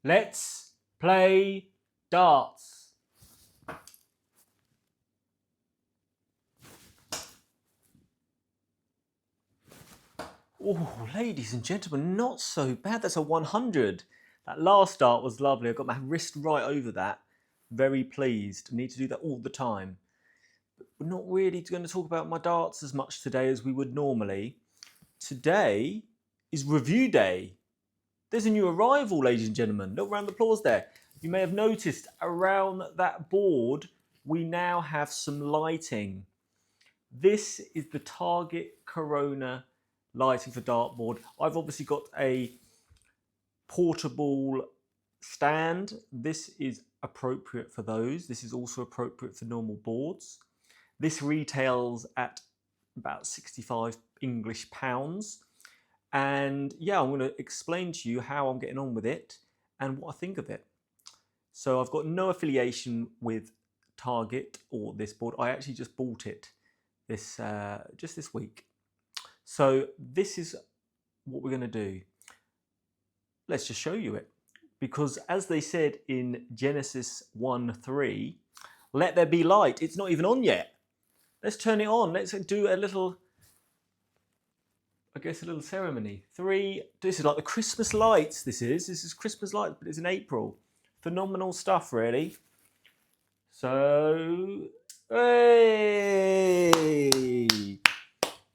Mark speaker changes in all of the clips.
Speaker 1: Let's play darts. Oh, ladies and gentlemen, not so bad. That's a 100. That last dart was lovely. I got my wrist right over that. Very pleased. I need to do that all the time. But we're not really going to talk about my darts as much today as we would normally. Today is review day. There's a new arrival, ladies and gentlemen. Little round of applause there. You may have noticed around that board, we now have some lighting. This is the Target Corona lighting for dartboard. I've obviously got a portable stand. This is appropriate for those. This is also appropriate for normal boards. This retails at about 65 English pounds. And yeah, I'm going to explain to you how I'm getting on with it and what I think of it. So I've got no affiliation with Target or this board. I actually just bought it just this week. So this is what we're going to do. Let's just show you it. Because as they said in Genesis 1:3, let there be light. It's not even on yet. Let's turn it on. Let's do a little, I guess, a little ceremony. This is like the Christmas lights, this is Christmas lights, but it's in April. Phenomenal stuff, really. So, hey!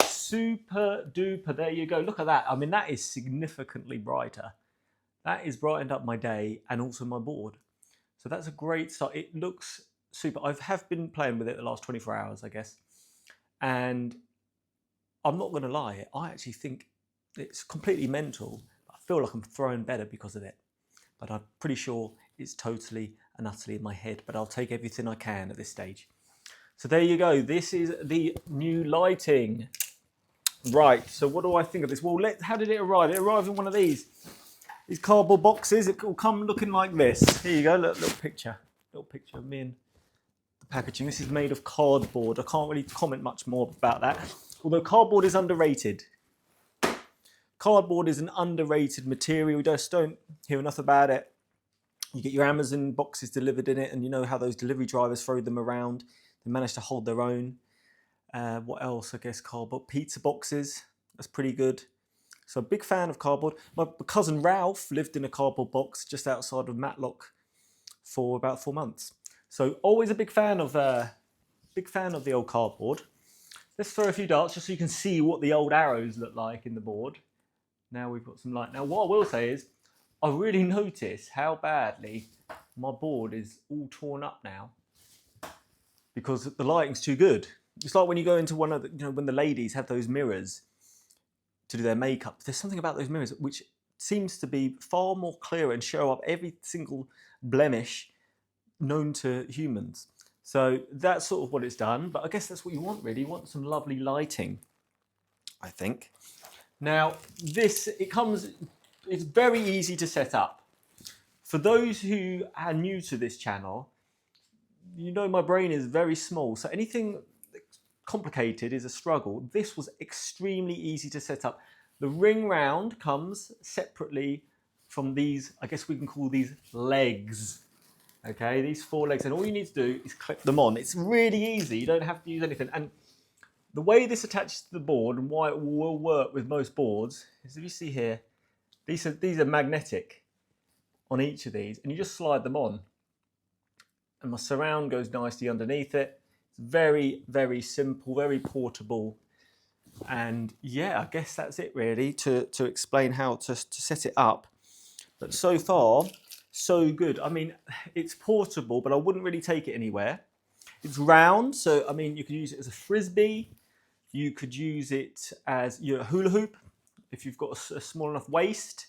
Speaker 1: Super duper, there you go. Look at that. I mean, that is significantly brighter. That is brightened up my day and also my board. So that's a great start. It looks super. I have been playing with it the last 24 hours, I guess. And I'm not going to lie, I actually think it's completely mental. I feel like I'm throwing better because of it. But I'm pretty sure it's totally and utterly in my head. But I'll take everything I can at this stage. So there you go. This is the new lighting. Right, so what do I think of this? Well, how did it arrive? It arrived in one of these cardboard boxes. It will come looking like this. Here you go, little picture of me and the packaging. This is made of cardboard. I can't really comment much more about that. Although cardboard is underrated. Cardboard is an underrated material. You just don't hear enough about it. You get your Amazon boxes delivered in it, and you know how those delivery drivers throw them around. They manage to hold their own. What else? I guess cardboard. Pizza boxes. That's pretty good. So a big fan of cardboard. My cousin Ralph lived in a cardboard box just outside of Matlock for about 4 months. So always a big fan of the old cardboard. Let's throw a few darts just so you can see what the old arrows look like in the board. Now we've got some light. Now what I will say is, I really notice how badly my board is all torn up now because the lighting's too good. It's like when you go into one of the, when the ladies have those mirrors to do their makeup. There's something about those mirrors which seems to be far more clear and show up every single blemish known to humans. So that's sort of what it's done, but I guess that's what you want really. You want some lovely lighting, I think. Now it's very easy to set up. For those who are new to this channel, you know my brain is very small, so anything complicated is a struggle. This was extremely easy to set up. The ring round comes separately from these, I guess we can call these legs. Okay, these 4 legs, and all you need to do is clip them on. It's really easy. You don't have to use anything. And the way this attaches to the board and why it will work with most boards is, if you see here, these are magnetic on each of these, and you just slide them on. And my surround goes nicely underneath it. It's very, very simple, very portable. And yeah, I guess that's it really to explain how to set it up. But so far, so good. I mean, it's portable, but I wouldn't really take it anywhere. It's round, so I mean, you could use it as a frisbee. You could use it as your hula hoop if you've got a small enough waist.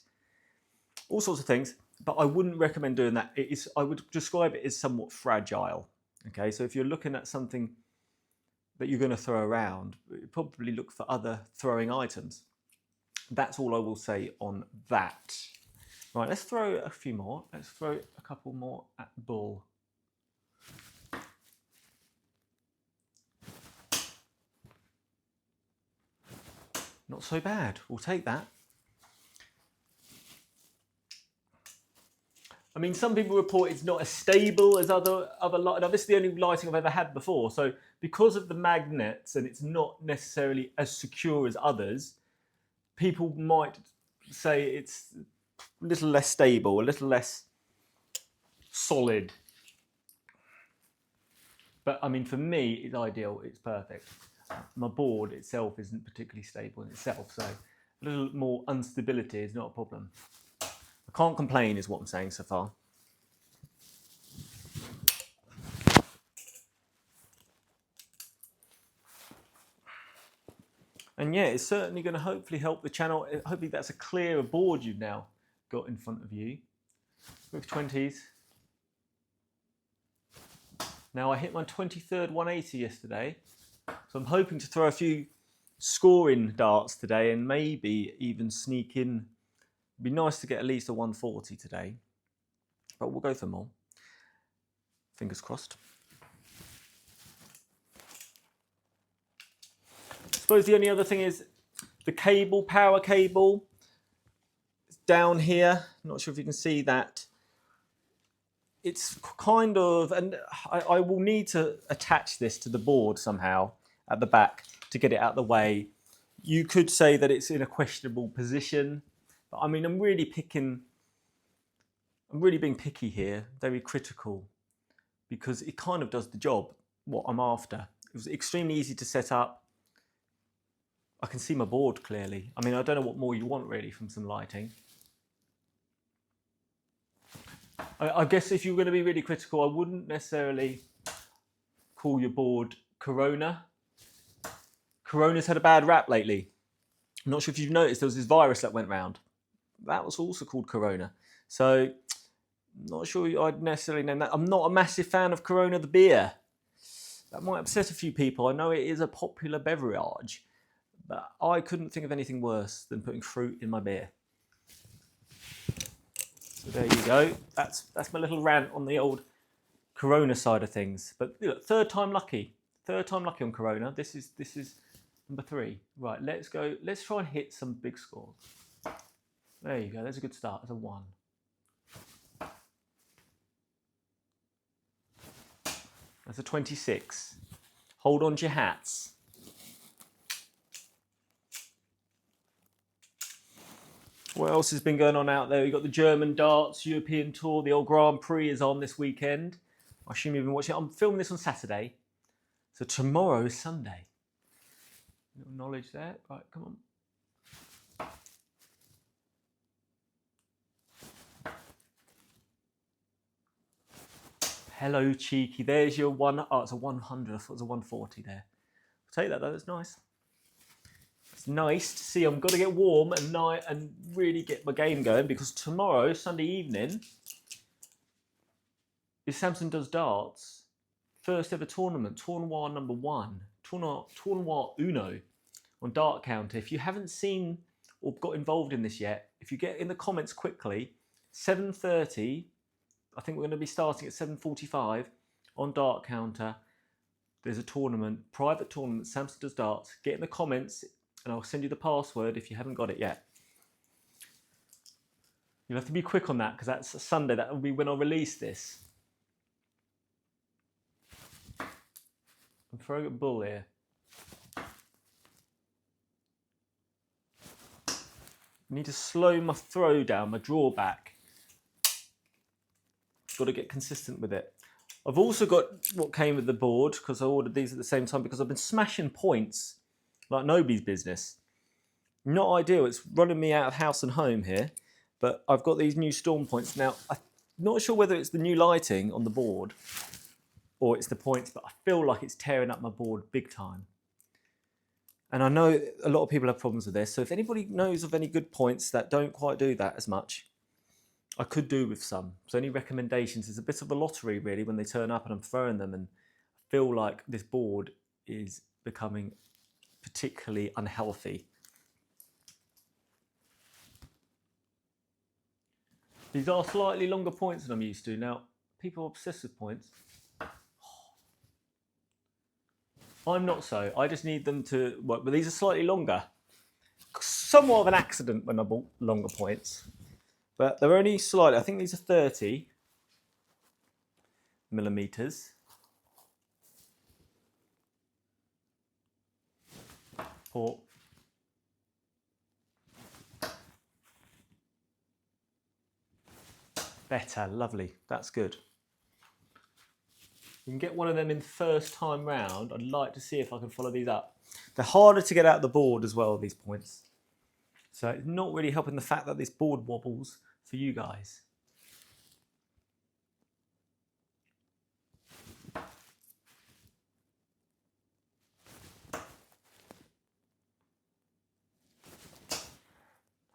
Speaker 1: All sorts of things, but I wouldn't recommend doing that. I would describe it as somewhat fragile. Okay, so if you're looking at something that you're going to throw around, probably look for other throwing items. That's all I will say on that. Right, let's throw a few more. Let's throw a couple more at bull. Not so bad. We'll take that. I mean, some people report it's not as stable as other light. Now, this is the only lighting I've ever had before. So because of the magnets and it's not necessarily as secure as others, people might say it's a little less stable, a little less solid. But I mean, for me, it's ideal. It's perfect. My board itself isn't particularly stable in itself, so a little more instability is not a problem. I can't complain is what I'm saying so far. And yeah, it's certainly going to hopefully help the channel. Hopefully that's a clearer board you've now got in front of you. With 20s. Now I hit my 23rd 180 yesterday, so I'm hoping to throw a few scoring darts today and maybe even sneak in. It'd be nice to get at least a 140 today, but we'll go for more. Fingers crossed. I suppose the only other thing is the cable, power cable. It's down here. I'm not sure if you can see that. It's kind of, and I will need to attach this to the board somehow at the back to get it out of the way. You could say that it's in a questionable position, but I mean, I'm really being picky here, very critical, because it kind of does the job, what I'm after. It was extremely easy to set up. I can see my board clearly. I mean, I don't know what more you want really from some lighting. I guess if you're going to be really critical, I wouldn't necessarily call your board Corona. Corona's had a bad rap lately. I'm not sure if you've noticed, there was this virus that went round. That was also called Corona. So, not sure I'd necessarily name that. I'm not a massive fan of Corona the beer. That might upset a few people. I know it is a popular beverage, but I couldn't think of anything worse than putting fruit in my beer. So there you go. That's my little rant on the old Corona side of things. But look, third time lucky on Corona. This is number 3. Right, let's go. Let's try and hit some big scores. There you go. That's a good start. That's a 1. That's a 26. Hold on to your hats. What else has been going on out there? We've got the German darts European Tour. The old Grand Prix is on this weekend. I assume you've been watching it. I'm filming this on Saturday. So tomorrow is Sunday. A little knowledge there. Right, come on. Hello, cheeky. There's your one. Oh, it's a 100. I thought it was a 140 there. I'll take that though. That's nice. It's nice to see I'm going to get warm and really get my game going, because tomorrow, Sunday evening, is SamsonDoesDarts first ever tournament, Tournoi number 1, Tournoi Uno on Dart Counter. If you haven't seen or got involved in this yet, if you get in the comments quickly, 7:30, I think we're going to be starting at 7:45 on Dart Counter. There's a tournament, private tournament, SamsonDoesDarts. Get in the comments and I'll send you the password if you haven't got it yet. You'll have to be quick on that because that's a Sunday. That will be when I release this. I'm throwing a bull here. I need to slow my throw down, my drawback. Got to get consistent with it. I've also got what came with the board, because I ordered these at the same time, because I've been smashing points like nobody's business. Not ideal. It's running me out of house and home here. But I've got these new storm points. Now, I'm not sure whether it's the new lighting on the board or it's the points, but I feel like it's tearing up my board big time. And I know a lot of people have problems with this. So if anybody knows of any good points that don't quite do that as much, I could do with some. So any recommendations? It's a bit of a lottery, really, when they turn up and I'm throwing them, and I feel like this board is becoming particularly unhealthy. These are slightly longer points than I'm used to. Now, people are obsessed with points. I'm not so. I just need them to work, but these are slightly longer. Somewhat of an accident when I bought longer points, but they're only slightly. I think these are 30. millimeters. Port. Better, lovely, that's good. You can get one of them in first time round. I'd like to see if I can follow these up. They're harder to get out the board as well, these points. So it's not really helping the fact that this board wobbles for you guys.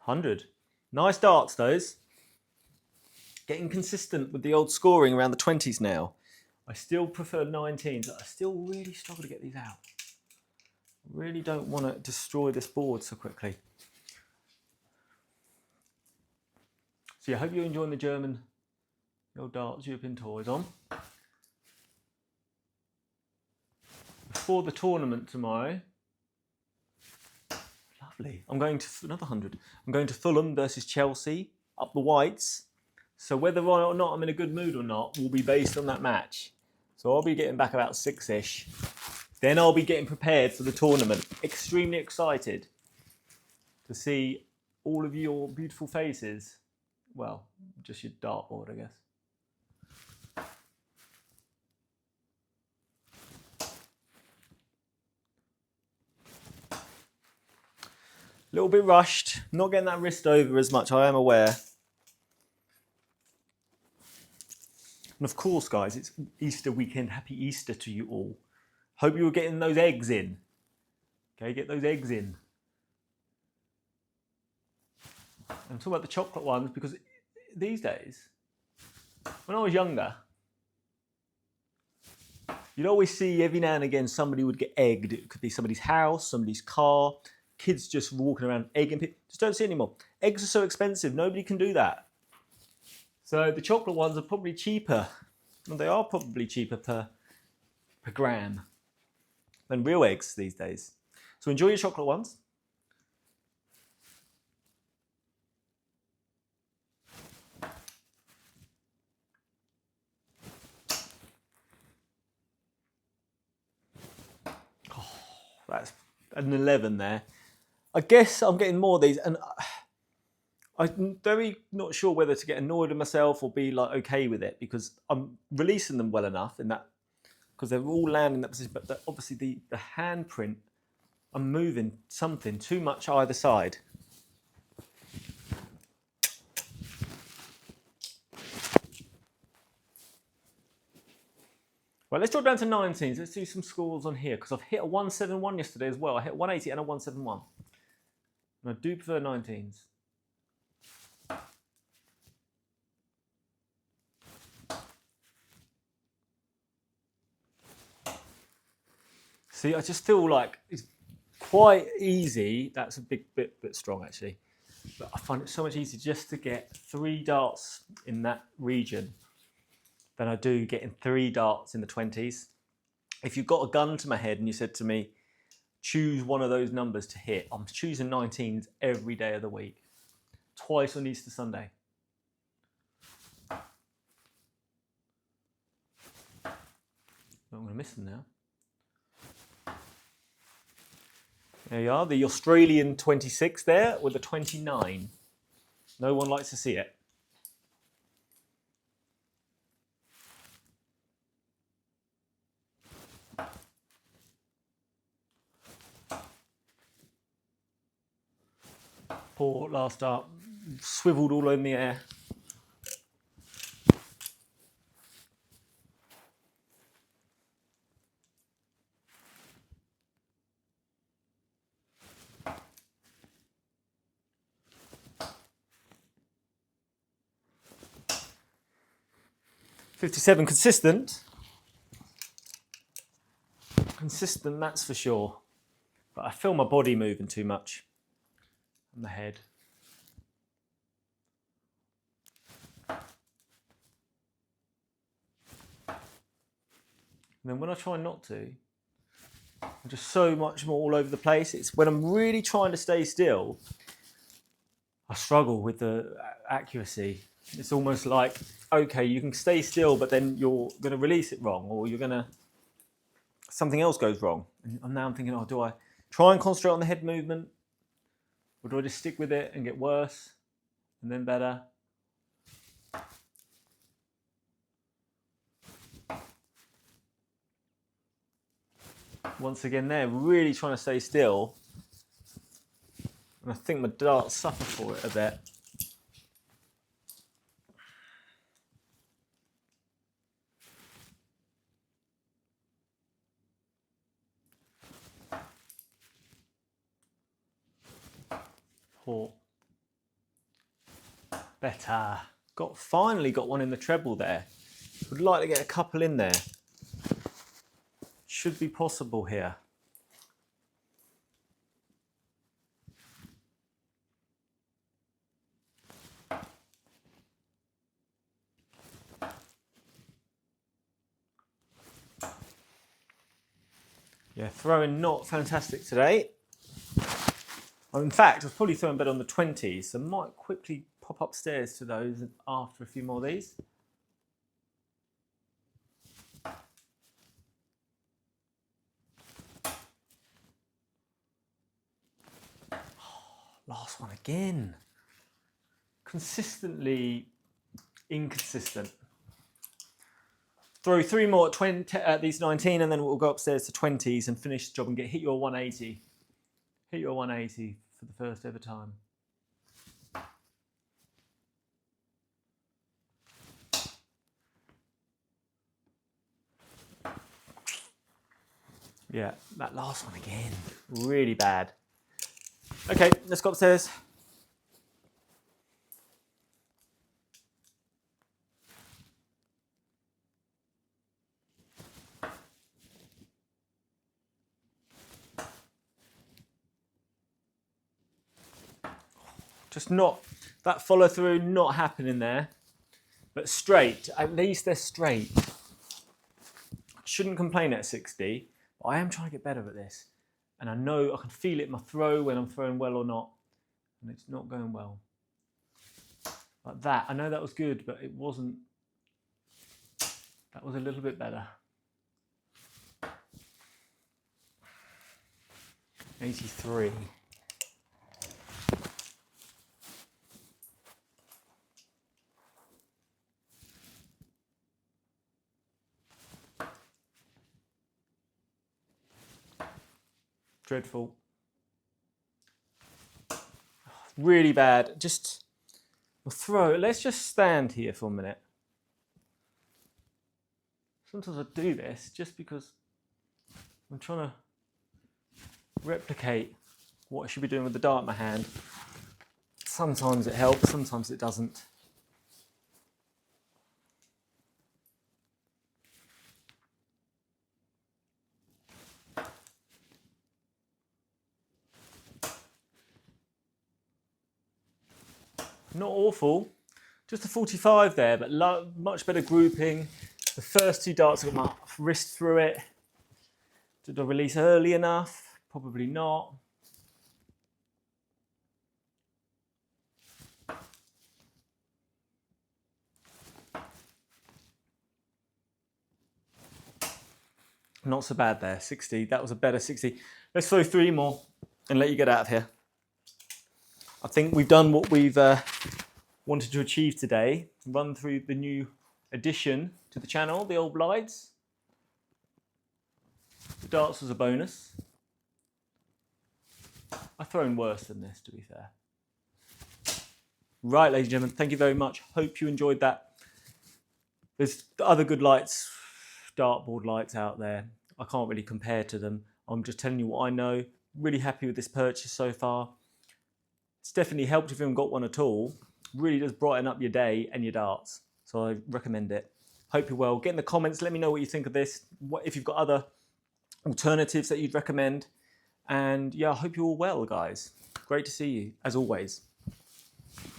Speaker 1: $100. Nice darts, those. Getting consistent with the old scoring around the 20s now. I still prefer 19s. I still really struggle to get these out. Really don't want to destroy this board so quickly. So yeah, I hope you're enjoying the old darts European toys on. Before the tournament tomorrow, lovely. I'm going to another 100. I'm going to Fulham versus Chelsea, up the whites. So whether or not I'm in a good mood or not will be based on that match. So I'll be getting back about 6-ish. Then I'll be getting prepared for the tournament. Extremely excited to see all of your beautiful faces. Well, just your dartboard, I guess. A little bit rushed. Not getting that wrist over as much, I am aware. And of course, guys, it's Easter weekend. Happy Easter to you all. Hope you were getting those eggs in. Okay, get those eggs in. I'm talking about the chocolate ones because these days, when I was younger, you'd always see every now and again somebody would get egged. It could be somebody's house, somebody's car, kids just walking around egging people. Just don't see it anymore. Eggs are so expensive, nobody can do that. So the chocolate ones are probably cheaper. And they are probably cheaper per gram than real eggs these days. So enjoy your chocolate ones. Oh, that's an 11 there. I guess I'm getting more of these, and I'm very not sure whether to get annoyed with myself or be like okay with it, because I'm releasing them well enough in that, because they're all landing in that position, but obviously the handprint, I'm moving something too much either side. Right, let's drop down to 19s. Let's do some scores on here, because I've hit a 171 yesterday as well. I hit 180 and a 171. And I do prefer 19s. See, I just feel like it's quite easy. That's a bit strong, actually. But I find it so much easier just to get 3 darts in that region than I do getting 3 darts in the 20s. If you've got a gun to my head and you said to me, choose one of those numbers to hit, I'm choosing 19s every day of the week. Twice on Easter Sunday. I'm going to miss them now. There you are, the Australian 26 there with the 29. No one likes to see it. Poor last dart, swiveled all in the air. .57 consistent. Consistent, that's for sure. But I feel my body moving too much. And the head. And then when I try not to, I'm just so much more all over the place. It's when I'm really trying to stay still, I struggle with the accuracy. It's almost like okay, you can stay still, but then you're going to release it wrong, or something else goes wrong. And now I'm thinking, oh, do I try and concentrate on the head movement, or do I just stick with it and get worse and then better? Once again there, really trying to stay still. And I think my darts suffer for it a bit. Poor. Better. Finally got one in the treble there. Would like to get a couple in there. Should be possible here. Yeah, throwing not fantastic today. In fact, I was probably throwing better on the 20s, so I might quickly pop upstairs to those after a few more of these. Last one again. Consistently inconsistent. Throw 3 more at these 19, and then we'll go upstairs to 20s and finish the job and hit your 180. Hit your 180 for the first ever time. Yeah, that last one again. Really bad. Okay, let's go upstairs. Just not, that follow through not happening there. But straight, at least they're straight. Shouldn't complain at 60, but I am trying to get better at this. And I know I can feel it in my throw when I'm throwing well or not. And it's not going well. Like that, I know that was good, but it wasn't. That was a little bit better. 83. Dreadful. Really bad. Just throw. Let's just stand here for a minute. Sometimes I do this just because I'm trying to replicate what I should be doing with the dart in my hand. Sometimes it helps, sometimes it doesn't. Not awful, just a 45 there, but much better grouping. The first 2 darts, I got my wrist through it. Did I release early enough? Probably not. Not so bad there, 60. That was a better 60. Let's throw 3 more and let you get out of here. I think we've done what we've wanted to achieve today. Run through the new addition to the channel, the old blides. The darts was a bonus. I've thrown worse than this, to be fair. Right, ladies and gentlemen, thank you very much. Hope you enjoyed that. There's other good lights, dartboard lights out there. I can't really compare to them. I'm just telling you what I know. Really happy with this purchase so far. It's definitely helped if you haven't got one at all. Really does brighten up your day and your darts. So I recommend it. Hope you're well. Get in the comments. Let me know what you think of this. If you've got other alternatives that you'd recommend. And yeah, I hope you're all well, guys. Great to see you, as always.